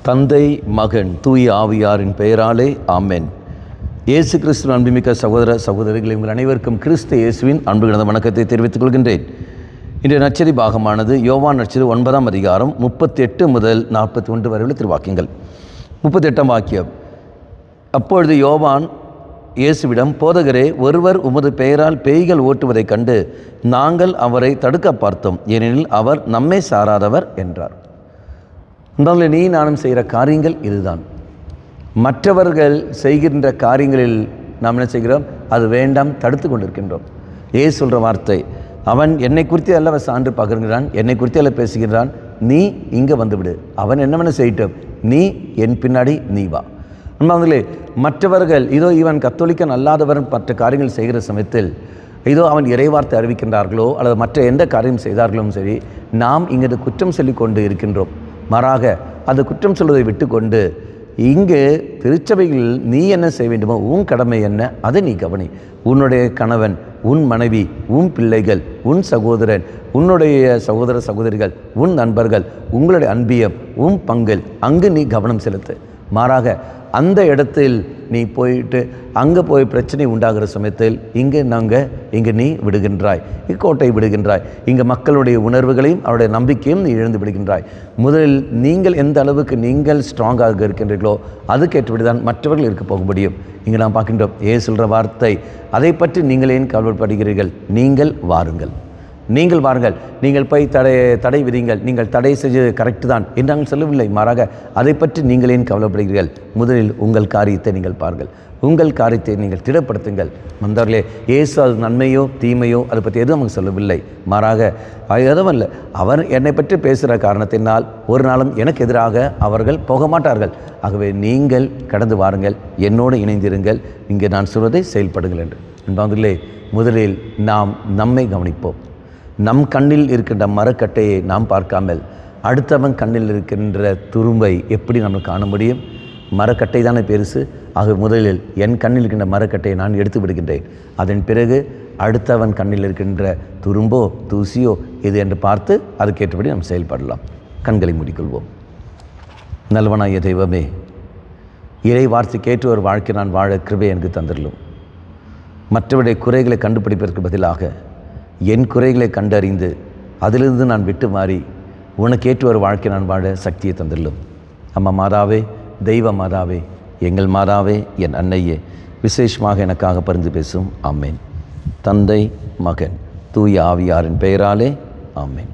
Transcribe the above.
தந்தை, மகன், தூய ஆவியாரின் பெயராலே ஆமென். இயேசு கிறிஸ்துவின் அன்புமிக்க சகோதர சகோதரிகள், உங்கள் அனைவருக்கும் கிறிஸ்து இயேசுவின் அன்பு கலந்த வணக்கத்தை தெரிவித்துக் கொள்கின்றேன். இன்றைய நற்செய்தி பாகமானது யோவான் நற்செய்தி 9ஆம் அதிகாரம் 38 முதல் 41 வரை உள்ள திருவாக்கியங்கள். 38ஆம் வாக்கியம். அப்பொழுது யோவான் இயேசுவிடம், போதகரே, ஒருவர் உமது பெயரால் பேய்கள் ஓட்டுவதைக் கண்டு நாங்கள் அவரை தடுக்க பார்த்தோம், ஏனெனில் அவர் நம்மை சாராதவர் என்றார். உண்மையிலே நீ நானும் செய்கிற காரியங்கள் இதுதான். மற்றவர்கள் செய்கின்ற காரியங்களில் நாம் என்ன செய்கிறோம்? அது வேண்டாம், தடுத்து கொண்டிருக்கின்றோம். ஏன் சொல்கிற வார்த்தை, அவன் என்னை குறித்து அல்ல சான்று பகிர்கிறான், என்னை குறித்து அல்ல பேசுகிறான், நீ இங்கே வந்துவிடு, அவன் என்னவென்ன செய்யட்டும், நீ என் பின்னாடி நீ வா. உண்மையிலே மற்றவர்கள் இதோ இவன் கத்தோலிக்கன் அல்லாதவர் மற்ற காரியங்கள் செய்கிற சமயத்தில் இதோ அவன் இறைவார்த்தை அறிவிக்கின்றார்களோ அல்லது மற்ற எந்த காரியம் செய்தார்களோ சரி, நாம் இங்கே குற்றம் சொல்லி கொண்டு இருக்கின்றோம். மாறாக அந்த குற்றம் சொல்வதை விட்டு கொண்டு இங்கு திருச்சபைகளில் நீ என்ன செய்ய வேண்டுமோ, உன் கடமை என்ன, அதை நீ கவனி. உன்னுடைய கணவன், உன் மனைவி, உன் பிள்ளைகள், உன் சகோதரன், உன்னுடைய சகோதர சகோதரிகள், உன் நண்பர்கள், உங்களுடைய அன்பியம், உன் பங்கில் அங்கு நீ கவனம் செலுத்து. மாறாக அந்த இடத்தில் நீ போயிட்டு அங்கே போய் பிரச்சனை உண்டாகிற சமயத்தில் இங்கே நீ விடுகின்றாய், இக்கோட்டை விடுகின்றாய். இங்கே மக்களுடைய உணர்வுகளையும் அவருடைய நம்பிக்கையும் நீ இழந்து விடுகின்றாய். முதலில் நீங்கள் எந்த அளவுக்கு நீங்கள் ஸ்ட்ராங்காக இருக்கின்றீர்களோ அதுக்கேற்றபடி தான் மற்றவர்கள் இருக்க போக முடியும். இங்கே நாம் பார்க்கின்றோம் ஏன் சொல்கிற வார்த்தை, அதை பற்றி நீங்கள் ஏன் கவலைப்படுகிறீர்கள்? நீங்கள் வாருங்கள், நீங்கள் வாருங்கள், நீங்கள் போய் தடை விதிங்கள், நீங்கள் தடை செய்து கரெக்டு தான் என்று நாங்கள் சொல்லவில்லை. மாறாக அதை பற்றி நீங்கள் ஏன் கவலைப்படுகிறீர்கள்? முதலில் உங்கள் காரியத்தை நீங்கள் பாருங்கள், உங்கள் காரியத்தை நீங்கள் திடப்படுத்துங்கள். வந்தவர்களே, இயேசு அது நன்மையோ தீமையோ அதை பற்றி எதுவும் அவங்க சொல்லவில்லை. மாறாக எதுவும் இல்லை, அவர் என்னை பற்றி பேசுகிற காரணத்தினால் ஒரு நாளும் எனக்கு எதிராக அவர்கள் போக மாட்டார்கள். ஆகவே நீங்கள் கடந்து வாருங்கள், என்னோடு இணைந்திருங்கள், இங்கே நான் சொல்வதை செயல்படுங்கள் என்று. வந்தவர்களே, முதலில் நாம் நம்மை கவனிப்போம். நம் கண்ணில் இருக்கின்ற மரக்கட்டையை நாம் பார்க்காமல் அடுத்தவன் கண்ணில் இருக்கின்ற துரும்பை எப்படி நம்ம காண முடியும்? மரக்கட்டை தானே பெருசு. ஆக முதலில் என் கண்ணில் இருக்கின்ற மரக்கட்டையை நான் எடுத்து விடுகின்றேன். அதன் பிறகு அடுத்தவன் கண்ணில் இருக்கின்ற துரும்போ தூசியோ இது என்று பார்த்து அதுக்கேற்றபடி நாம் செயல்படலாம். கண்களை மூடிக்கொள்வோம். நல்வனாய தெய்வமே, இறை வார்த்தைக்கேற்ற ஒரு வாழ்க்கை நான் வாழ கிருபை எனக்கு தந்துள்ளோம். மற்றவருடைய குறைகளை கண்டுபிடிப்பதற்கு பதிலாக என் குறைகளை கண்டறிந்து அதிலிருந்து நான் விட்டு மாறி உனக்கேற்ற ஒரு வாழ்க்கை நான் வாழ சக்தியை தந்துள்ளோம். அம்மா மாதாவே, தெய்வ மாதாவே, எங்கள் மாதாவே, என் அன்னையே, விசேஷமாக எனக்காக பரிந்து பேசும். ஆமேன். தந்தை, மகன், தூய ஆவியாரின் பெயராலே ஆமேன்.